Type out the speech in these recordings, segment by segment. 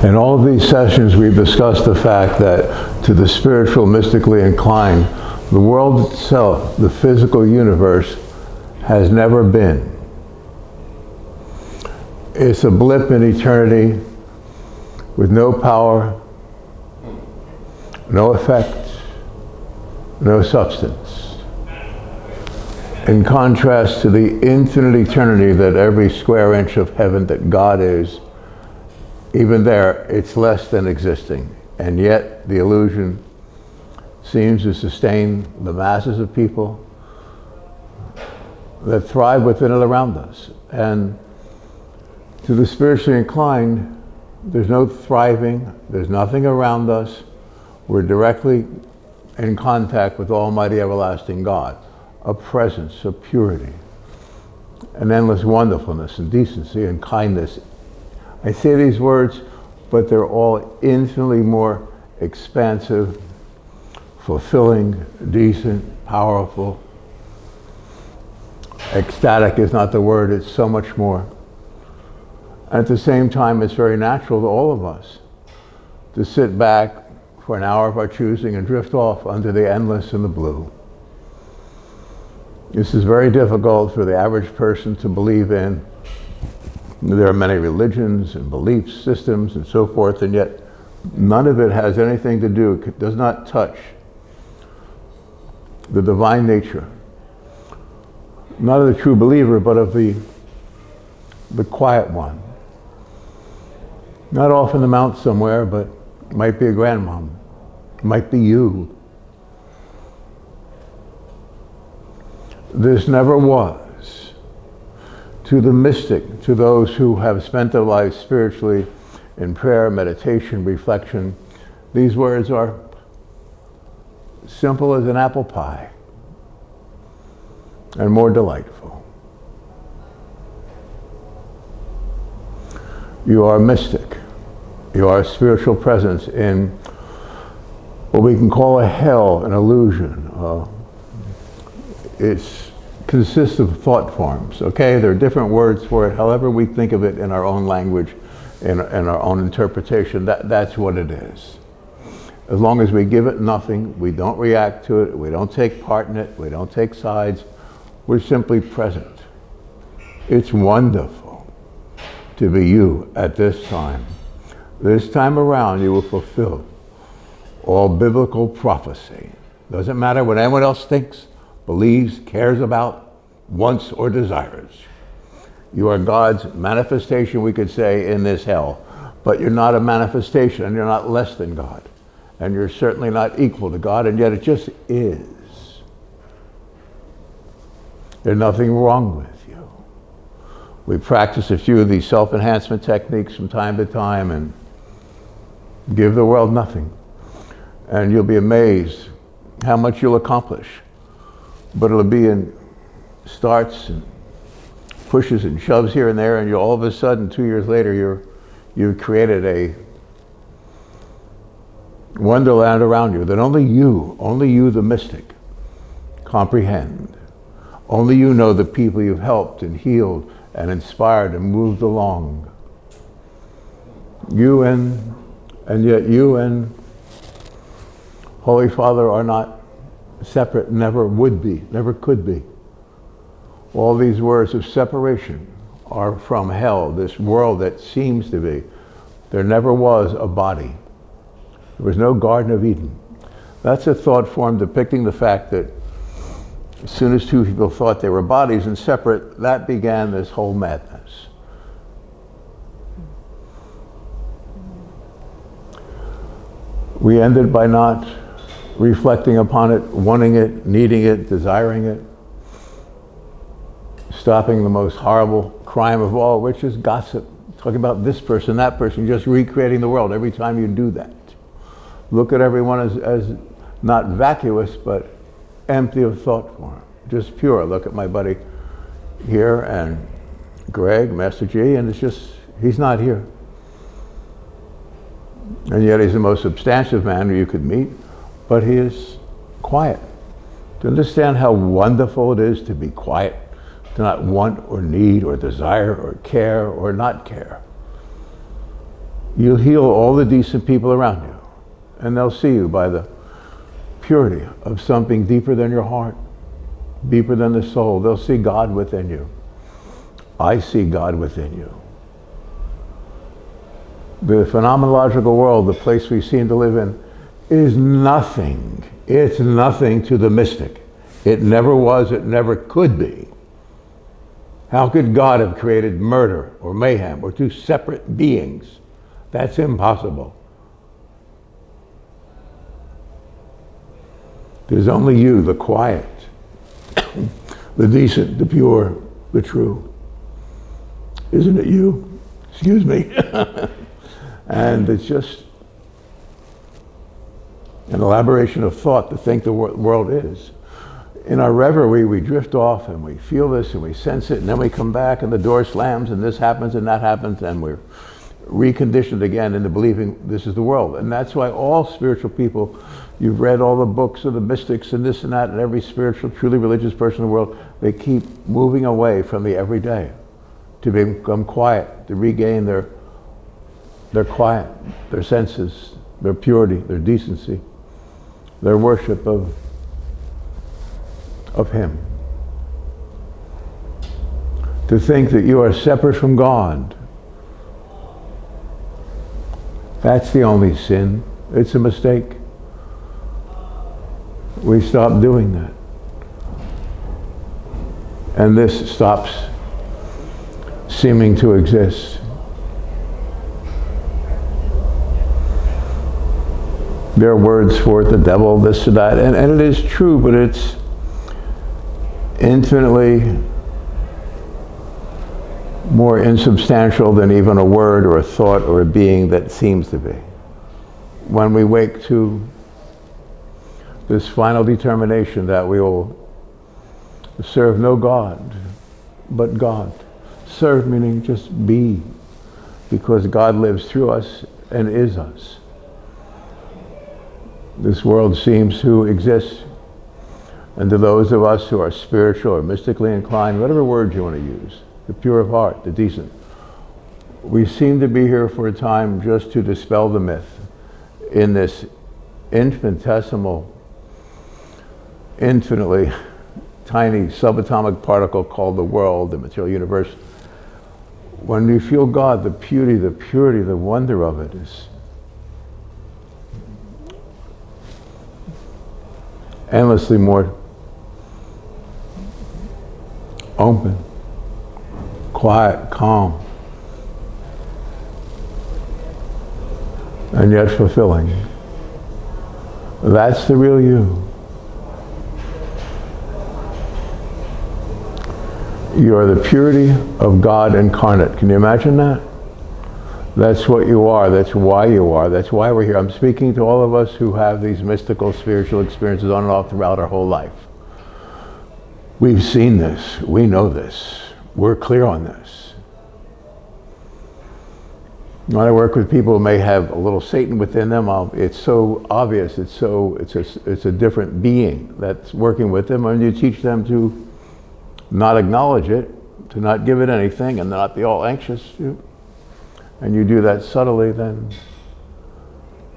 In all of these sessions, we've discussed the fact that to the spiritual, mystically inclined, the world itself, the physical universe, has never been. It's a blip in eternity with no power, no effect, no substance. In contrast to the infinite eternity that every square inch of heaven that God is, even there, it's less than existing. And yet, the illusion seems to sustain the masses of people that thrive within and around us. And to the spiritually inclined, there's no thriving, there's nothing around us. We're directly in contact with Almighty Everlasting God, a presence, a purity, an endless wonderfulness and decency and kindness. I say these words, but they're all infinitely more expansive, fulfilling, decent, powerful. Ecstatic is not the word, it's so much more. At the same time, it's very natural to all of us to sit back for an hour of our choosing and drift off under the endless and the blue. This is very difficult for the average person to believe in. There are many religions and belief systems and so forth, and yet none of it has anything to do, does not touch the divine nature. Not of the true believer, but of the quiet one. Not off in the mount somewhere, but it might be a grandmom. It might be you. This never was. To the mystic, to those who have spent their lives spiritually in prayer, meditation, reflection, these words are simple as an apple pie and more delightful. You are a mystic. You are a spiritual presence in what we can call a hell, an illusion. It consists of thought forms, okay? There are different words for it, however we think of it in our own language, in our own interpretation, that's what it is. As long as we give it nothing, we don't react to it, we don't take part in it, we don't take sides, we're simply present. It's wonderful to be you at this time. This time around, you will fulfill all biblical prophecy. Doesn't matter what anyone else thinks, believes, cares about, wants, or desires. You are God's manifestation, we could say, in this hell. But you're not a manifestation, and you're not less than God. And you're certainly not equal to God, and yet it just is. There's nothing wrong with you. We practice a few of these self-enhancement techniques from time to time and give the world nothing. And you'll be amazed how much you'll accomplish. But it'll be in starts and pushes and shoves here and there, and all of a sudden, 2 years later, you've created a wonderland around you that only you, the mystic, comprehend. Only you know the people you've helped and healed and inspired and moved along. You and yet you and Holy Father are not separate, never would be, never could be. All these words of separation are from hell, this world that seems to be. There never was a body. There was no Garden of Eden. That's a thought form depicting the fact that as soon as two people thought they were bodies and separate, that began this whole madness. We ended by not reflecting upon it, wanting it, needing it, desiring it, stopping the most horrible crime of all, which is gossip. Talking about this person, that person, just recreating the world every time you do that. Look at everyone as not vacuous, but empty of thought form, just pure. Look at my buddy here and Greg, Master G, and it's just, he's not here. And yet he's the most substantive man you could meet, but he is quiet. To understand how wonderful it is to be quiet, to not want or need or desire or care or not care. You'll heal all the decent people around you, and they'll see you by the purity of something deeper than your heart, deeper than the soul. They'll see God within you. I see God within you. The phenomenological world, the place we seem to live in, is nothing. It's nothing to the mystic. It never was, it never could be. How could God have created murder or mayhem or two separate beings? That's impossible. There's only you, the quiet, the decent, the pure, the true. Isn't it you? Excuse me. And it's just an elaboration of thought to think the world is. In our reverie, we drift off and we feel this and we sense it, and then we come back and the door slams and this happens and that happens, and we're reconditioned again into believing this is the world. And that's why all spiritual people, you've read all the books of the mystics and this and that, and every spiritual, truly religious person in the world, they keep moving away from the everyday to become quiet, to regain their quiet, their senses, their purity, their decency, their worship of Him. To think that you are separate from God, that's the only sin. It's a mistake. We stop doing that. And this stops seeming to exist. There are words for it, the devil, this or that, and it is true, but it's infinitely more insubstantial than even a word or a thought or a being that seems to be. When we wake to this final determination that we will serve no God but God. Serve meaning just be, because God lives through us and is us. This world seems to exist, and to those of us who are spiritual or mystically inclined, whatever word you want to use, the pure of heart, the decent, we seem to be here for a time just to dispel the myth in this infinitesimal, infinitely tiny subatomic particle called the world, the material universe. When you feel God, the beauty, the purity, the wonder of it is endlessly more open, quiet, calm, and yet fulfilling. That's the real you. You are the purity of God incarnate. Can you imagine that? That's what you are. That's why you are. That's why we're here. I'm speaking to all of us who have these mystical, spiritual experiences on and off throughout our whole life. We've seen this. We know this. We're clear on this. When I work with people who may have a little Satan within them, it's so obvious. It's a different being that's working with them, and you teach them to not acknowledge it, to not give it anything, and not be all anxious. And you do that subtly, then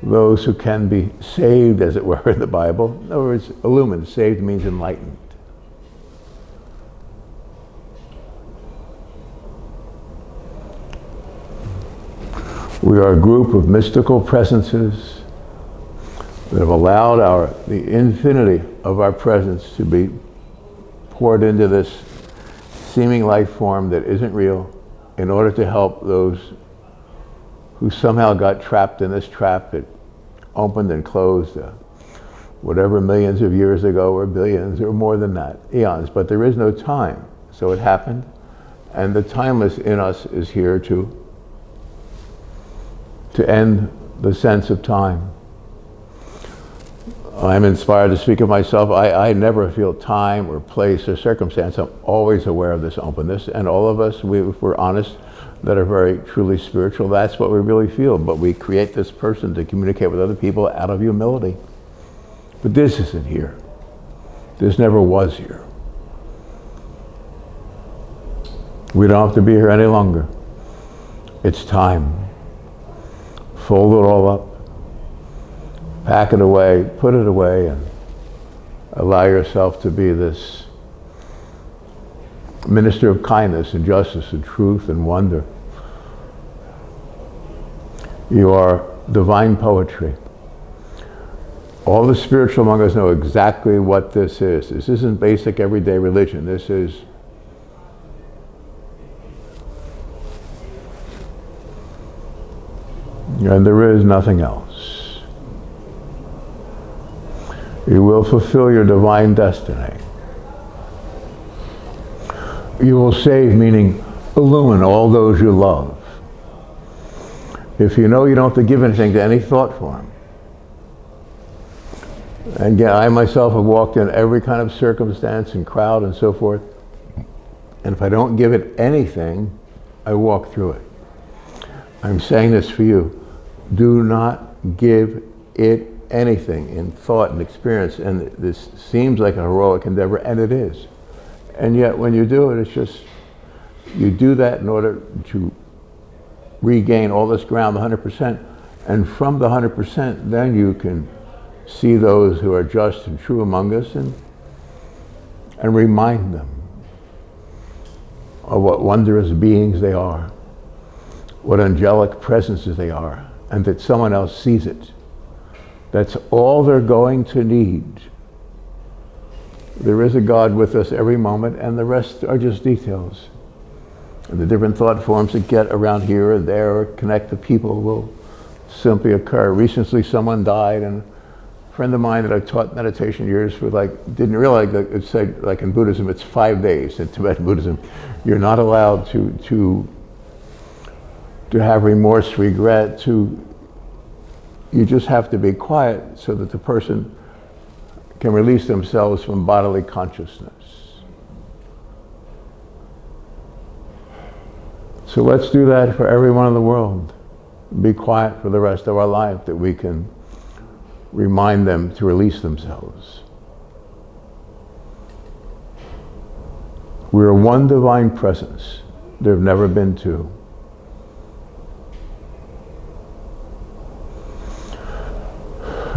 those who can be saved, as it were, in the Bible. In other words, illumined. Saved means enlightened. We are a group of mystical presences that have allowed the infinity of our presence to be poured into this seeming life form that isn't real, in order to help those who somehow got trapped in this trap that opened and closed whatever millions of years ago, or billions, or more than that, eons. But there is no time, so it happened, and the timeless in us is here to end the sense of time. I'm inspired to speak of myself. I never feel time or place or circumstance. I'm always aware of this openness, and all of us, if we're honest, that are very truly spiritual, that's what we really feel. But we create this person to communicate with other people out of humility. But this isn't here. This never was here. We don't have to be here any longer. It's time. fold it all up, pack it away, put it away, and allow yourself to be this minister of kindness and justice and truth and wonder. You are divine poetry. All the spiritual among us know exactly what this is. This isn't basic everyday religion. This is and there is nothing else. You will fulfill your divine destiny. You will save, meaning illumine all those you love. If you know you don't have to give anything to any thought form. And again, I myself have walked in every kind of circumstance and crowd and so forth. And if I don't give it anything, I walk through it. I'm saying this for you. Do not give it anything in thought and experience. And this seems like a heroic endeavor, and it is. And yet when you do it, it's just, you do that in order to regain all this ground, the 100%. And from the 100%, then you can see those who are just and true among us and remind them of what wondrous beings they are, what angelic presences they are, and that someone else sees it. That's all they're going to need. There is a God with us every moment, and the rest are just details. And the different thought forms that get around here or there or connect to people will simply occur. Recently someone died, and a friend of mine that I've taught meditation years for didn't realize that it said, like in Buddhism, it's 5 days. In Tibetan Buddhism, you're not allowed to have remorse, regret, you just have to be quiet so that the person can release themselves from bodily consciousness. So let's do that for everyone in the world. Be quiet for the rest of our life, that we can remind them to release themselves. We are one divine presence. There have never been two.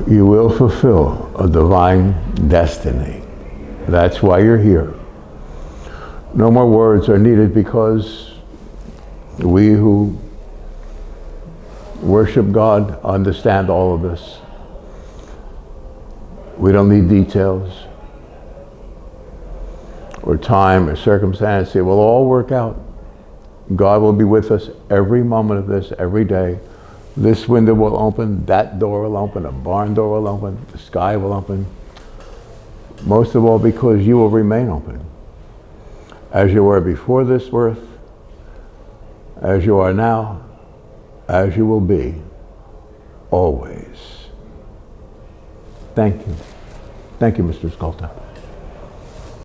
You will fulfill a divine destiny. That's why you're here. No more words are needed, because we who worship God understand all of this. We don't need details or time or circumstance. It will all work out. God will be with us every moment of this, every day. This window will open, that door will open, a barn door will open, the sky will open. Most of all, because you will remain open. As you were before this birth, as you are now, as you will be, always. Thank you. Thank you, Mr. Skolta.